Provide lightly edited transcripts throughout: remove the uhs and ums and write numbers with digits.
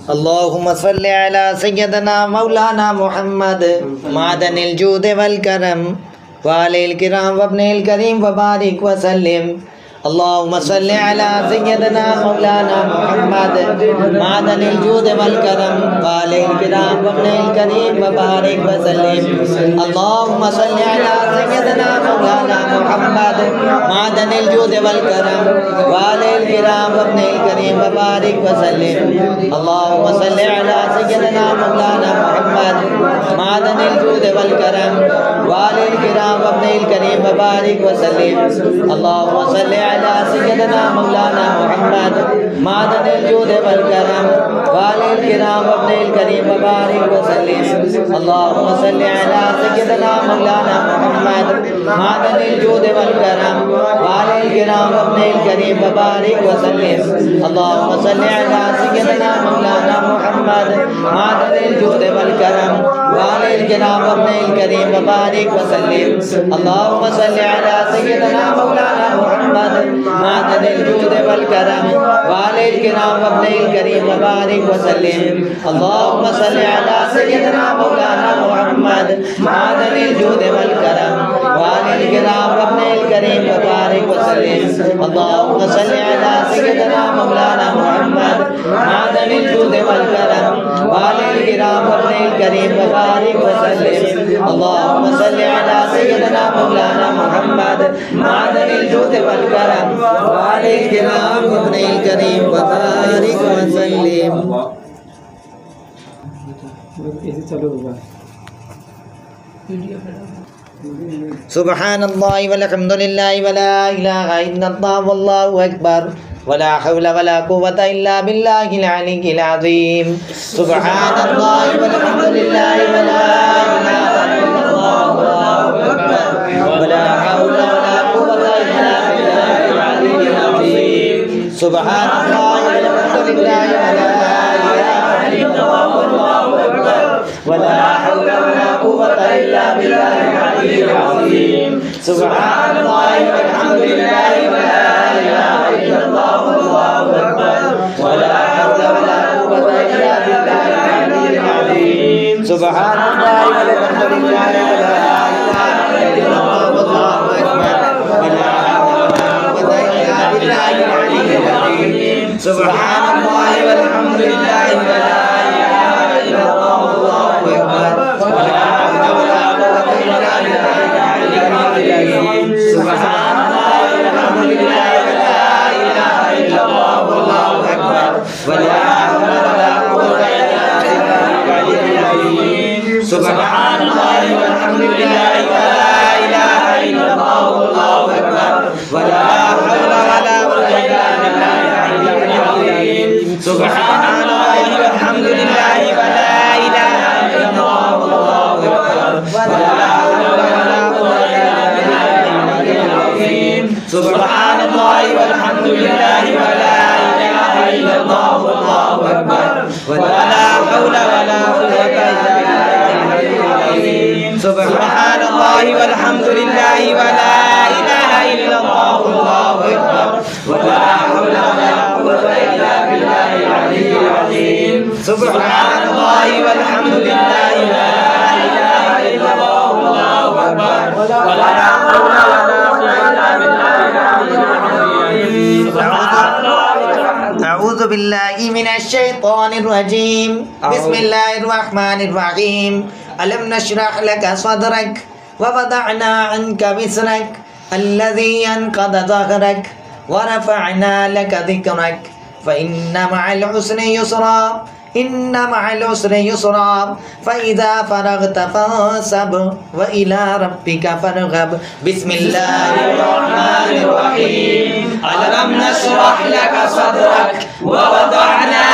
अल्लाहुम्मा सल्लि अला सय्यदना मौलाना मुहम्मद मादनिल जूद वल करम वालिल किराम वब्निल करीम वबारिक वसल्लिम। अल्लाहुम्मा सल्लि अला सय्यदना मौलाना मुहम्मद मादनिल जूद वल करम वालिल किराम वब्निल करीम वबारिक वसल्लिम। अल्लाहुम्मा सल्लि अला सय्यदना मौलाना मुहम्मद मादनिल जूद वल करम वालिल किराम वब्निल करीम वबारिक वसल्लिम। अल्लाहुम्मा सल्लि अला सय्यदना मौलाना मुहम्मद मादनिल जूद वल करम वालिल किराम वब्निल करीम वबारिक वसल्लिम। अल्लाहुम्मा सल्लि अला सय्यदना मौलाना मुहम्मद मादनिल जूद वल करम वालिल किराम वब्निल करीम वबारिक वसल्लिम। अल्लाहुम्मा सल्लि अला सय्यदना मौलाना मुहम्मद मादनिल जूद वल करम वालिल किराम वब्निल करीम वबारिक वसल्लिम। अल्लाहुम्मा सल्लि अला सय्यदना मौलाना मुहम्मद मादनिल जूद वल करम वालिल किराम वब्निल करीम वबारिक वसल्लिम। अल्लाहुम्मा सल्लि अला सय्यदना मौलाना मुहम्मद मादनिल जूद वल करम वालिल किराम वब्निल करीम वबारिक वसल्लिम। अल्लाहुम्मा सल्लि अला सय्यदना मौलाना मुहम्मद मादनिल जूद वल करम वालिल किराम वब्निल करीम वबारिक वसल्लिम। अल्लाहुम्मा सल्लि अला सय्यदना मौलाना मुहम्मद मादनिल जूद वल करम वालिल किराम वब्निल करीम वबारिक वसल्लिम। अल्लाहुम्मा सल्लि अला सय्यदना मौलाना मुहम्मद मादनिल जूद वल करम वालिल किराम वब्निल करीम वबारिक वसल्लिम। सुब्हानल्लाहि वल्हम्दुलिल्लाहि वला इलाहा इल्लल्लाह वल्लाहु अकबर वला हौला वला कुव्वता इल्ला बिल्लाहिल अलिय्यिल अज़ीम। सुब्हानल्लाहि वल्हम्दुलिल्लाहि वला इलाहा इल्लल्लाह वल्लाहु अकबर वला हौला वला कुव्वता इल्ला बिल्लाहिल अलिय्यिल अज़ीम। सुब्हानल्लाहि वल्हम्दुलिल्लाहि वला इलाहा इल्लल्लाह वल्लाहु अकबर वला हौला वला कुव्वता इल्ला बिल्लाहिल अलिय्यिल अज़ीम। सुब्हानल्लाहि वल्हम्दुलिल्लाहि वला इलाहा इल्लल्लाह वल्लाहु अकबर वला हौला वला कुव्वता इल्ला बिल्लाहिल अलिय्यिल अज़ीम। सुब्हानल्लाहि वल्हम्दुलिल्लाहि वला इलाहा इल्लल्लाह वल्लाहु अकबर वला हौला वला कुव्वता इल्ला बिल्लाहिल अलिय्यिल अज़ीम। सुब्हानल्लाहि वल्हम्दुलिल्लाहि वला इलाहा इल्लल्लाह वल्लाहु अकबर वला हौला वला कुव्वता इल्ला बिल्लाहिल अलिय्यिल अज़ीम। सुब्हानल्लाहि वल्हम्दुलिल्लाहि वला इलाहा इल्लल्लाह वल्लाहु अकबर वला हौला वला कुव्वता इल्ला बिल्लाहिल अलिय्यिल अज़ीम। सुब्हानल्लाहि वल्हम्दुलिल्लाहि वला इलाहा इल्लल्लाह वल्लाहु अकबर वला हौला वला कुव्वता इल्ला बिल्लाहिल अलिय्यिल अज़ीम। सुब्हानल्लाहि वल्हम्दुलिल्लाहि वला इलाहा इल्लल्लाह वल्लाहु अकबर वला हौला वला कुव्वता इल्ला बिल्लाहिल अलिय्यिल अज़ीम। सुब्हानल्लाहि वल्हम्दुलिल्लाहि वला इलाहा इल्लल्लाह वल्लाहु अकबर वला हौला वला कुव्वता इल्ला बिल्लाहिल अलिय्यिल अज़ीम। सुब्हानल्लाहि वल्हम्दुलिल्लाहि वला इलाहा इल्लल्लाह वल्लाहु अकबर वला हौला वला कुव्वता इल्ला बिल्लाहिल अलिय्यिल अज़ीम। सुब्हानल्लाहि वल्हम्दुलिल्लाहि वला इलाहा इल्लल्लाह वल्लाहु अकबर वला हौला वला कुव्वता इल्ला बिल्लाहिल अज़ीम। अऊज़ु बिल्लाहि मिनश शैतानिर रजीम। बिस्मिल्लाहिर रहमानिर रहीम। अलम नशरह लका सदरक व वदअना अन्का विज़रक अल्लज़ी अनक़द ज़हरक व रफ़अना लका ज़िक्रक फ़इन्न मअल उसरि युस्रा इन्न मअल उसरि युस्रा फ़इज़ा फ़रग़त फ़ंसब व इला रब्बिका फ़रग़ब। बिस्मिल्लाहिर रहमानिर रहीम। अलम नशरह लका सदरक व वदअना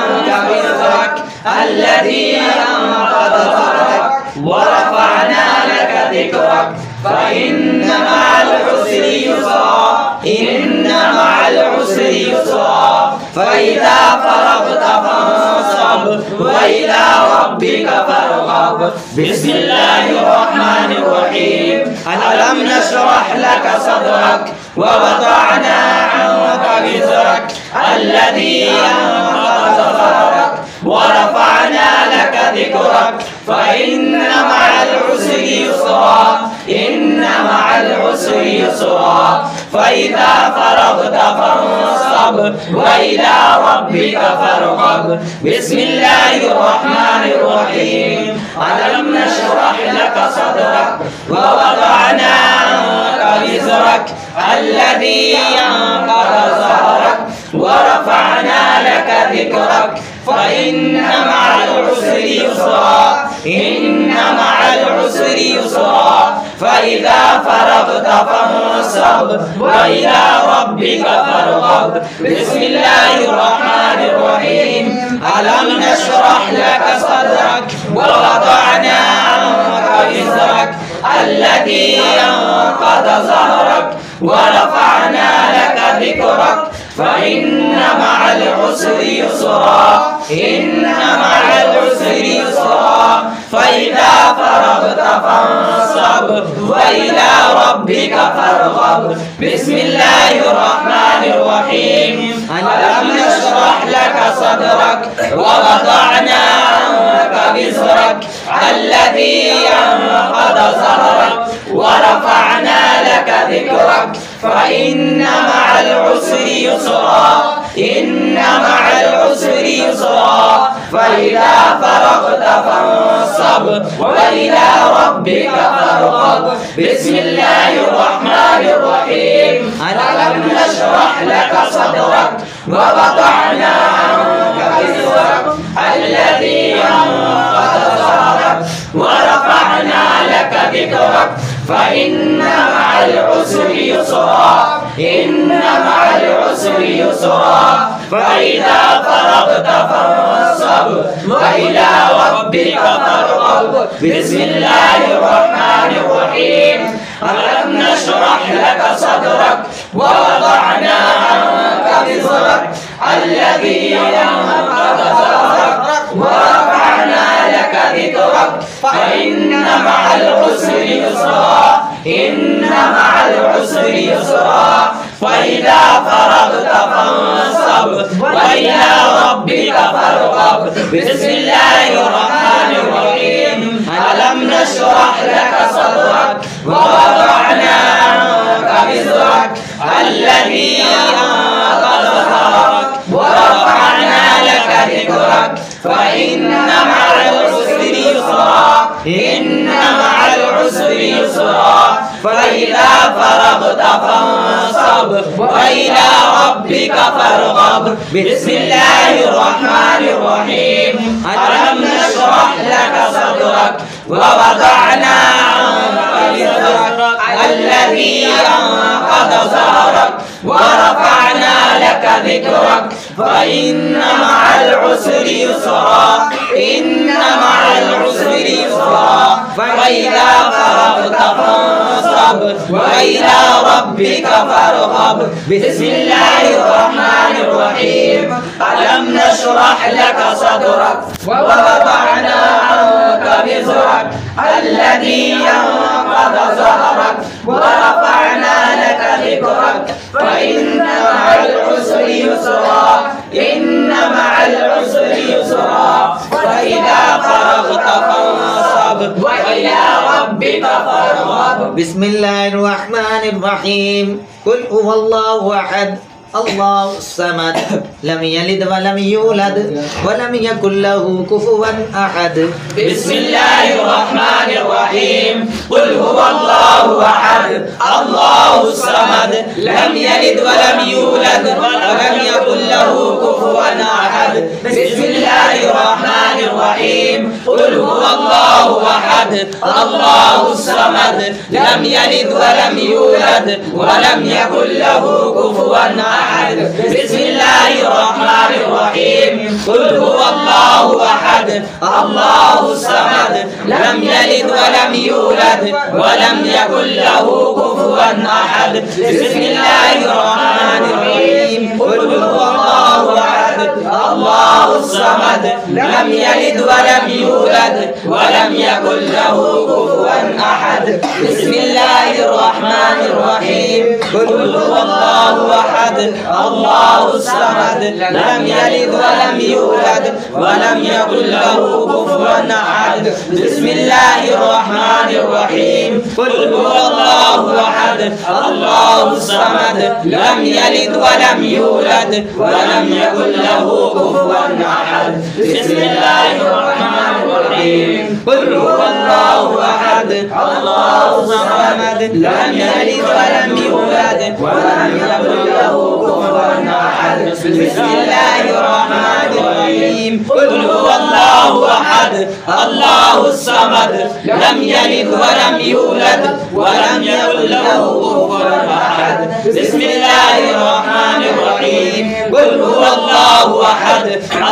अन्का विज़रक अल्लज़ी अनक़द ज़हरक व रफ़अना लका ज़िक्रक फ़इन्न मअल उसरि युस्रा इन्न मअल उसरि युस्रा फ़इज़ा फ़रग़त फ़ंसब व इला रब्बिका फ़रग़ब। बिस्मिल्लाहिर रहमानिर रहीम। अलम नशरह लका सदरक व वदअना अन्का विज़रक अल्लज़ी अनक़द ज़हरक فإن مع العسر يسرا إن مع العسر يسرا فإذا فرغت فانصب وإلى ربك فارغب بسم الله الرحمن الرحيم ألم نشرح لك صدرك ووضعنا عنك وزرك الذي أنقض ظهرك ورفعنا لك ذكرك فإن مع العسر يسرا إن مع العسر يسرا فإذا فرغت فانصب وإلى ربك فارغب بسم الله الرحمن الرحيم ألم نشرح لك صدرك ووضعنا عنك وزرك الذي أنقض ظهرك ورفعنا لك ذكرك فإن مع العسر يسرا إن مع العسر يسرا فإذا فرغت فانصب وإلى ربك فارغب بسم الله الرحمن الرحيم ألم نشرح لك صدرك ووضعنا عنك وزرك الذي أنقض ظهرك ورفعنا لك ذكرك فإن مع العسر يسرا إن مع العسر يسرا فإذا فرغت فانصب وإلى ربك فارغب بسم الله الرحمن الرحيم ألم نشرح لك صدرك ووضعنا عنك وزرك الذي أنقض ظهرك ورفعنا لك ذكرك فإن مع العسر يسرا إن مع العسر يسرا فإذا فرغت فانصب وإلى ربك فارغب بسم الله الرحمن الرحيم ألم نشرح لك صدرك ووضعنا عنك وزرك الذي أنقض ظهرك ورفعنا لك ذكرك فإن مع العسر يسرا إن مع العسر يسرا فإذا فرغت فانصب وإلى ربك فارغب بسم الله الرحمن الرحيم ألم نشرح لك صدرك ووضعنا عنك وزرك الذي أنقض ظهرك ورفعنا لك ذكرك فإن مع العسر يسرا إن مع العسر يسرا فإذا فرغت فانصب وإلى ربك فارغب بسم الله الرحمن الرحيم ألم نشرح لك صدرك ووضعنا عنك وزرك الذي أنقض ظهرك ورفعنا لك ذكرك فإن مع العسر يسرا إن مع العسر يسرا فإذا فرغت فانصب وإلى ربك فارغب بسم الله الرحمن الرحيم ألم نشرح لك صدرك ووضعنا عنك وزرك الذي أنقض ظهرك ورفعنا لك ذكرك فإن مع العسر يسرا إن مع العسر يسرا فإذا فرغت فانصب وإلى ربك فارغب بسم الله الرحمن الرحيم قل هو الله أحد الله الصمد لم يلد ولم يولد ولم يكن له كفوا أحد بسم الله الرحمن الرحيم قل هو الله أحد الله الصمد لم يلد ولم يولد ولم يكن له كفوا أحد بسم الله الرحمن الرحيم قل هو الله أحد الله الصمد لم يلد ولم يولد ولم يكن له كفوا أحد بسم الله الرحمن الرحيم قل هو الله أحد الله الصمد لم يلد ولم يولد ولم يكن له كفوا أحد بسم الله الرحمن الرحيم قل هو الله أحد الله الصمد الصمد لم يلد ولم يولد ولم يكن له كفوا أحد بسم الله الرحمن الرحيم قل هو الله أحد الله الصمد لم يلد ولم يولد ولم يكن له كفوا أحد بسم الله الرحمن الرحيم قل هو الله أحد الله الصمد لم يلد ولم يولد ولم يكن له كفوا أحد بسم الله الرحمن الرحيم قل هو الله أحد الله الصمد لم يلد ولم يولد ولم يكن له كفوا أحد بسم الله الرحمن الرحيم قل هو الله أحد الله الصمد لم يلد ولم يولد ولم يكن له كفوا أحد بسم الله الرحمن الرحيم قل هو الله أحد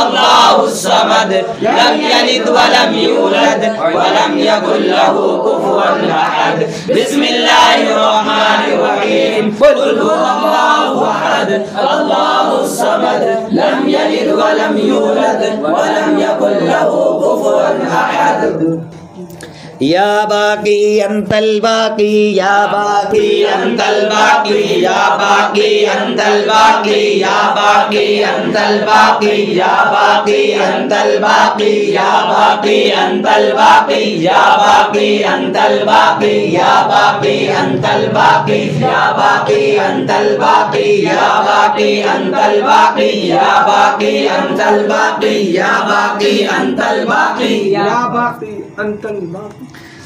الله الصمد لم يلد ولم يولد ولم يكن له كفوا أحد بسم الله الرحمن الرحيم قل هو الله أحد الله الصمد لم يلد ولم يولد ولم يكن له كفوا أحد या बाकी अंतल बाकी या बाकी अंतल बाकी या बाकी अंतल बाकी या बाकी अंतल बाकी या बाकी अंतल बाकी या बाकी अंतल बाकी या बाकी अंतल बाकी या बाकी अंतल बाकी या बाकी अंतल बाकी या बाकी अंतल बाकी या बाकी अंतल बाकी या बाकी अंतल बाकी या बाकी अंतल बाकी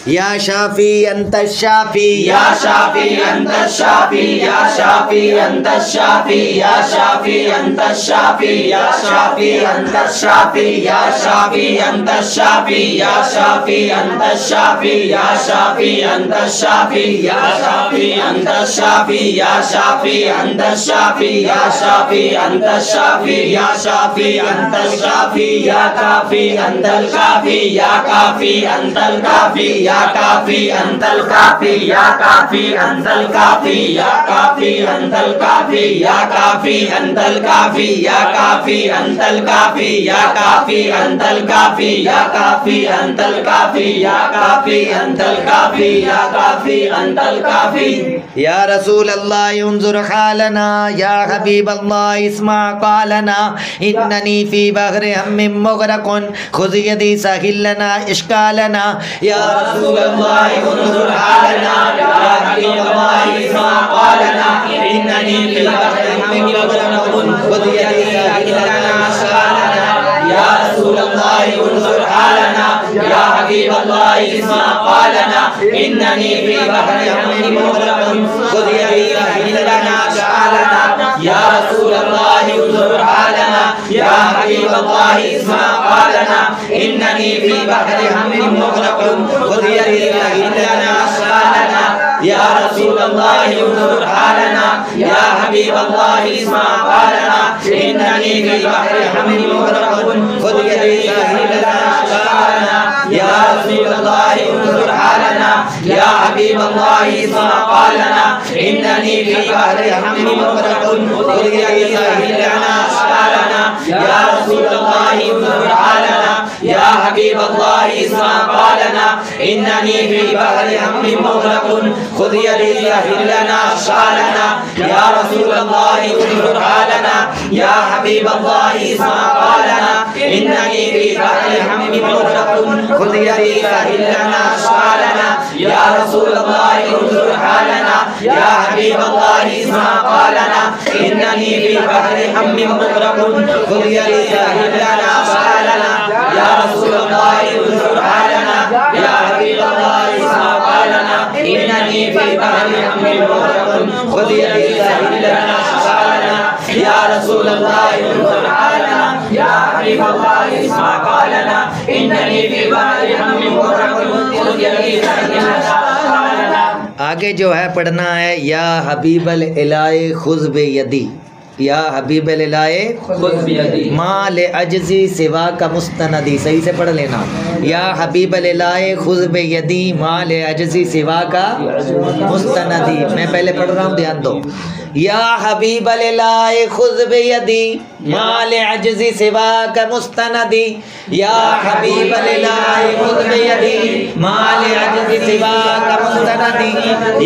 या शाफी अंत शाफी या शाफी अंत शाफी या शाफी अंत शाफी या शाफी अंत शाफी या शाफी अंत शाफी या शाफी अंत शाफी या शाफी अंत शाफी या शाफी अंत शाफी या शाफी अंत शाफी या शाफी अंत शाफी या शाफी अंत शाफी या शाफी अंत शाफी या काफी अंतल काफी या काफी अंतल काफी या काफी अंतल काफी या काफी अंतल काफी या काफी अंतल काफी या काफी अंतल काफी या काफी अंतल काफी या काफी अंतल काफी या काफी अंतल काफी या काफी अंतल काफी या काफी अंतल काफी या रसूल अल्लाह उन्जुर हालना या हबीब अल्लाह इस्मा कालना इन्ननी फी बहरे हम्मिम मुगरकुन खुद यदी साहिल लना इश्कालना या रसूल अल्लाह उन्जुर हालना या हबीब अल्लाह इस्मा कालना इन्ननी फी बहरे हम्मिम मुगरकुन खुद यदी साहिल लना इश्कालना या रसूल अल्लाह उन्जुर हालना या हबीब अल्लाह इस्मा कालना इन्ननी फी बहरे हम्मिम मुगरकुन खुद यदी साहिल लना इश्कालना या रसूल अल्लाह उन्जुर हालना या हबीब अल्लाह इस्मा कालना इन्ननी फी बहरे हम्मिम मुगरकुन खुद यदी साहिल लना इश्कालना या रसूल अल्लाह उन्जुर हालना या हबीब अल्लाह इस्मा कालना इन्ननी फी बहरे हम्मिम मुगरकुन खुद यदी साहिल लना इश्कालना या रसूल अल्लाह उन्जुर हालना या हबीब अल्लाह इस्मा कालना इन्ननी फी बहरे हम्मिम मुगरकुन खुद यदी साहिल लना इश्कालना या रसूल अल्लाह उन्जुर हालना या हबीब अल्लाह इस्मा कालना इन्ननी फी बहरे हम्मिम मुगरकुन खुद यदी साहिल लना इश्कालना या रसूल अल्लाह उन्जुर हालना या हबीब अल्लाह इस्मा कालना इन्ननी फी बहरे हम्मिम मुगरकुन खुद यदी साहिल लना इश्कालना या रसूल अल्लाह उन्जुर हालना या हबीब अल्लाह इस्मा कालना इन्ननी फी बहरे हम्मिम मुगरकुन खुद यदी साहिल लना इश्कालना या रसूल अल्लाह उन्जुर हालना या हबीब अल्लाह इस्मा कालना इन्ननी फी बहरे हम्मिम मुगरकुन खुद यदी साहिल लना इश्कालना या रसूल अल्लाह उन्जुर हालना या हबीब अल्लाह इस्मा कालना इन्ननी फी बहरे हम्मिम मुगरकुन खुद यदी साहिल लना इश्कालना। आगे जो है पढ़ना है या हबीबल इलाए खुज़ बेयदी या हबीबल इलाए खुज़ बेयदी माल अजज़ी सिवा का मुस्तनदी। सही से पढ़ लेना। या हबीबल इलाए खुज़ बेयदी माल अजज़ी सिवा का मुस्तनदी। मैं पहले पढ़ रहा हूँ, ध्यान दो। या हबीब अल्लाह खुज़ बियदी माल अज्ज़ी सिवाक मुस्तनदी या हबीब अल्लाह खुज़ बियदी माल अज्ज़ी सिवाक मुस्तनदी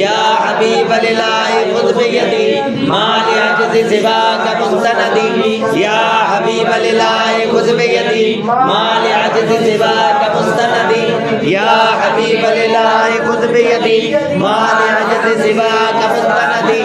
या हबीब अल्लाह खुज़ बियदी माल अज्ज़ी सिवाक मुस्तनदी या हबीब अल्लाह खुज़ बियदी माल अज्ज़ी सिवाक मुस्तनदी या हबीब अल्लाह खुज़ बियदी माल अज्ज़ी सिवाक मुस्तनदी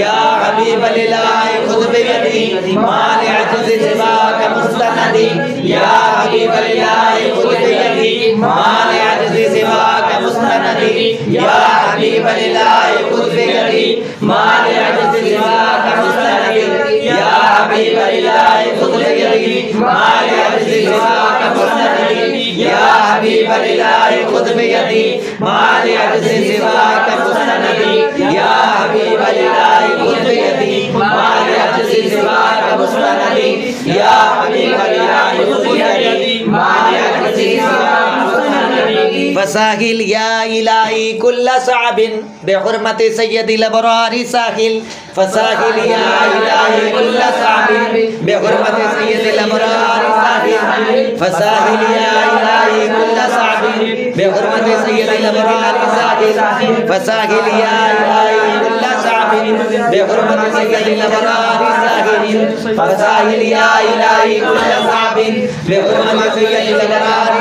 या हबीब अल्लाह खुज़ बियदी माल अज्ज़ी सिवाक मुस्तनदी या हबीब अल्लाह खुज़ बियदी माल अज्ज़ी सिवाक मुस्तनदी या हबीब अल्लाह खुज़ बियदी माल अज्ज़ी सिवाक मुस्तनदी या हबीब अल्लाह खुज़ बियदी माल अज्ज़ी सिवाक मुस्तनदी या हबीब अल्लाह खुज़ बियदी माल अज्ज़ी सिवाक मुस्तनदी या हबीब अल्लाह खुज़ बियदी माल अज्ज़ी सिवाक मुस्तनदी या हबीब अल्लाह खुज़ बियदी माल अज्ज़ी सिवाक मुस्तनदी फसाहिल या इलाही कुल्ल साबिन बिहुरमति सय्यदिल अबरार साहिल फसाहिल या इलाही कुल्ल साबिन बिहुरमति सय्यदिल अबरार साहिल फसाहिल या इलाही कुल्ल साबिन बिहुरमति सय्यदिल अबरार साहिल फसाहिल या इलाही कुल्ल साबिन बिहुरमति सय्यदिल अबरार साहिल फसाहिल या इलाही कुल्ल साबिन बिहुरमति सय्यदिल अबरार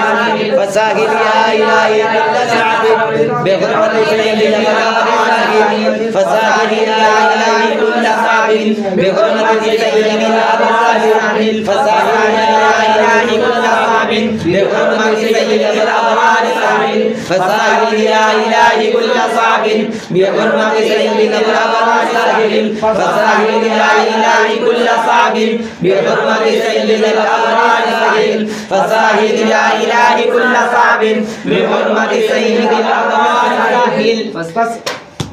साहिल फसाहिल या इलाही कुल्ल साबिन बिहुरमति सय्यदिल अबरार साहिल फसाहिल या इलाही कुल्ल साबिन बिहुरमति सय्यदिल अबरार साहिल फसाहिल या इलाही कुल्ल साबिन बिहुरमति सय्यदिल अबरार साहिल फसाहिल या इलाही कुल्ल साबिन बिहुरमति सय्यदिल अबरार साहिल फसाहिल या इलाही कुल्ल साबिन बिहुरमति सय्यदिल अबरार साहिल फसाहिल या इलाही कुल्ल साबिन बिहुरमति सय्यदिल अबरार साहिल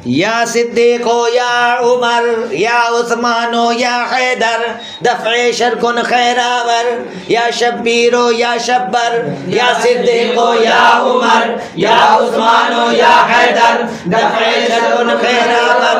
या सिद्दीक़ो या उमर या उस्मानो या हैदर दफ़े शरकुन खैरावर या शब्बीरो या शब्बर या सिद्दीक़ो या उमर या उस्मानो या हैदर दफ़े शरकुन खैरावर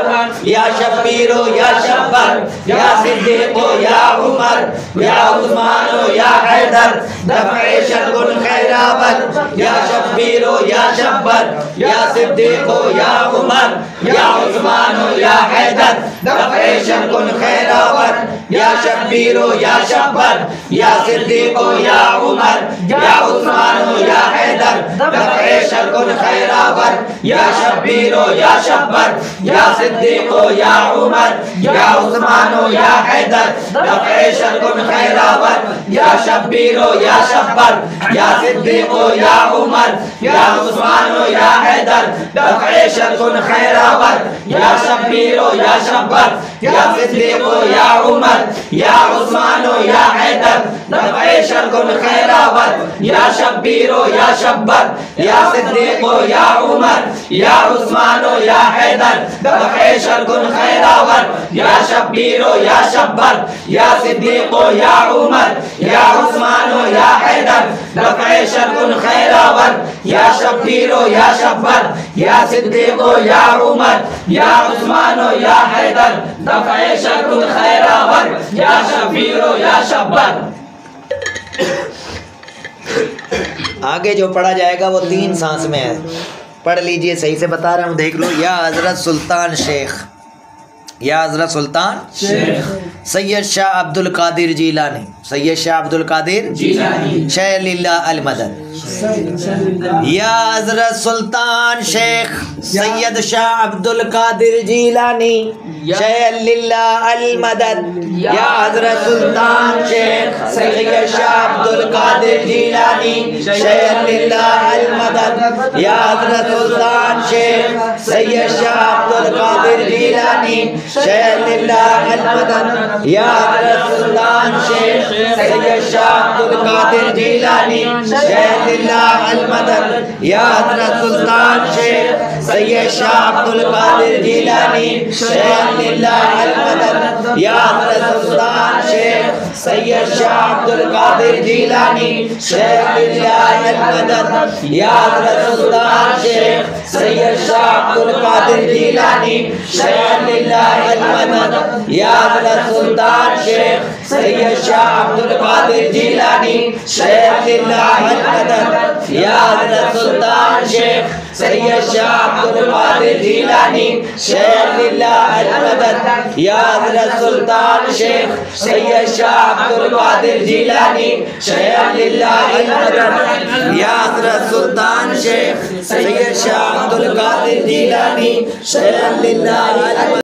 या शब्बीरो या शब्बर या सिद्दीक़ो या उमर या उस्मानो या हैदर दफ़े शरकुन खैरावर या शब्बीरो या शब्बर या सिद्दीक़ो या उमर या उस्मानो या हैदर दफ़े शरकुन खैरावर या शब्बीरो या शब्बर या सिद्दीक़ो या उमर या उस्मानो या हैदर दफ़े शरकुन खैरावर या शब्बीरो या शब्बर या सिद्दीक़ो या उमर या उस्मानो या हैदर दफ़े शरकुन खैरावर या शब्बीरो या शब्बर या सिद्दीक़ो या उमर या उस्मानो या हैदर दफ़े शरकुन खैरावर या शब्बीरो या शब्बर या सिद्दीक़ो या उमर या उस्मानो या हैदर दफ़े शरकुन खैरावर या शब्बीरो या शब्बर या सिद्दीक़ो या उमर या उस्मानो या हैदर दफ़े शरकुन खैरावर या शब्बीरो या शब्बर या सिद्दीक़ो या उमर या उस्मानो या हैदर दफ़े शरकुन खैरावर या शब्बीरो या शब्बर या सिद्दीक़ो या उमर या उस्मानो या हैदर दफ़े शरकुन खैरावर या शब्बीरो या शब्बर। आगे जो पढ़ा जाएगा वो 3 सांस में है, पढ़ लीजिए, सही से बता रहा हूँ, देख लो। या हज़रत सुल्तान शेख, या हज़रत सुल्तान शेख सैयद शाह अब्दुल कादिर जीलानी, सैयद शाह अब्दुल कादिर जीलानी शाह लिल्लाह अल मदद। या हज़रत सुल्तान शेख सैयद शाह अब्दुल कादिर जीलानी शाह लिल्लाह अल मदद। या हज़रत सुल्तान शेख सैयद शाह अब्दुल कादिर जीलानी शाह लिल्लाह अल मदद। या हज़रत सुल्तान शेख सैयद शाह अब्दुल कादिर जीलानी शाह लिल्लाह अल मदद। या हज़रत सुल्तान शेख सैयद शाह अब्दुल कादिर जीलानी शाह लिल्लाह अल मदद। या हज़रत सुल्तान शेख सैयद शाह अब्दुल कादिर जीलानी शाह लिल्लाह अल मदद। या हज़रत सुल्तान शेख सैयद शाह अब्दुल कादिर जिलानी शेख लिल्लाह अल-मदद या हज़रत सुल्तान शेख सैयद शाह अब्दुल कादिर जिलानी शेख लिल्लाह अल-मदद या हज़रत सुल्तान शेख सैयद शाह अब्दुल कादिर जिलानी शेख लिल्लाह अल-मदद या हज़रत सुल्तान शेख सैयद शाह अब्दुल कादिर जिलानी शेख लिल्लाह अल-मदद या हज़रत सुल्तान शेख सैयद शाह अब्दुल कादिर जिलानी शेख लिल्लाह अल-मदद या हज़रत सुल्तान शेख सैयद शाह अब्दुल कादिर जिलानी शेख लिल्लाह